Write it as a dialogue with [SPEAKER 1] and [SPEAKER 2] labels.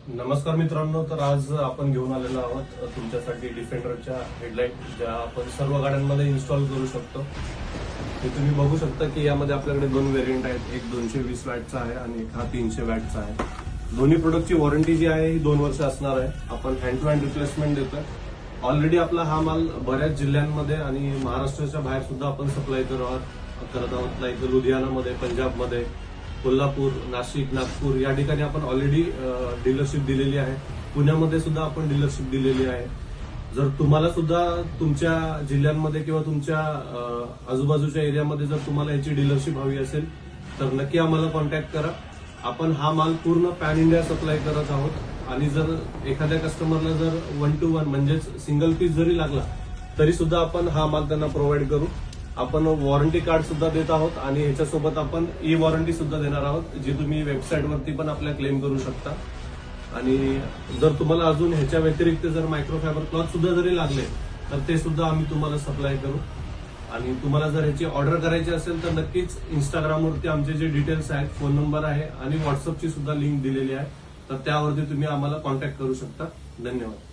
[SPEAKER 1] नमस्कार मित्रांनो, तर आज आपण घेऊन आलेलो आहोत तुमच्यासाठी डिफेंडरच्या हेडलाईट, ज्या आपण सर्व गाड्यांमध्ये इन्स्टॉल करू शकतो. हे तुम्ही बघू शकता की यामध्ये आपल्याकडे दोन व्हेरियंट आहेत. एक 220 वॅटचा आहे आणि एक हा 300 वॅटचा आहे. दोन्ही प्रोडक्टची वॉरंटी जी आहे ही 2 वर्ष असणार आहे. आपण हँड टू हँड रिप्लेसमेंट देतोय. ऑलरेडी आपला हा माल बऱ्याच जिल्ह्यांमध्ये आणि महाराष्ट्राच्या बाहेर सुद्धा आपण सप्लाय करत आहोत. लाईक लुधियानामध्ये, पंजाबमध्ये, कोल्हापूर, नाशिक, नागपूर या ठिकाणी आपण ऑलरेडी डीलरशिप दिलेली आहे. पुण्यामध्ये सुद्धा आपण डीलरशिप दिलेली आहे. जर तुम्हाला सुद्धा तुमच्या जिल्ह्यांमध्ये किंवा तुमच्या आजूबाजूच्या एरियामध्ये जर तुम्हाला याची डीलरशिप हवी असेल तर नक्की आम्हाला कॉन्टॅक्ट करा. आपण हा माल पूर्ण पॅन इंडिया सप्लाय करत आहोत आणि जर एखाद्या कस्टमरला जर 1 to 1 म्हणजेच सिंगल पीस जरी लागला तरी सुद्धा आपण हा माल त्यांना प्रोव्हाइड करू. आपण वॉरंटी कार्ड सुद्धा देत आहोत आणि ह्याच्यासोबत आपण ई वॉरंटी सुद्धा देणार आहोत, जी तुम्ही वेबसाईटवरती पण आपल्या क्लेम करू शकता. आणि जर तुम्हाला अजून ह्याच्या व्यतिरिक्त जर मायक्रोफायबर क्लॉथ सुद्धा जरी लागले तर ते सुद्धा आम्ही तुम्हाला सप्लाय करू. आणि तुम्हाला जर ह्याची ऑर्डर करायची असेल तर नक्कीच इंस्टाग्रामवरती आमचे जे डिटेल्स आहेत, फोन नंबर आहे आणि व्हॉट्सअपची सुद्धा लिंक दिलेली आहे, तर त्यावरती तुम्ही आम्हाला कॉन्टॅक्ट करू शकता. धन्यवाद.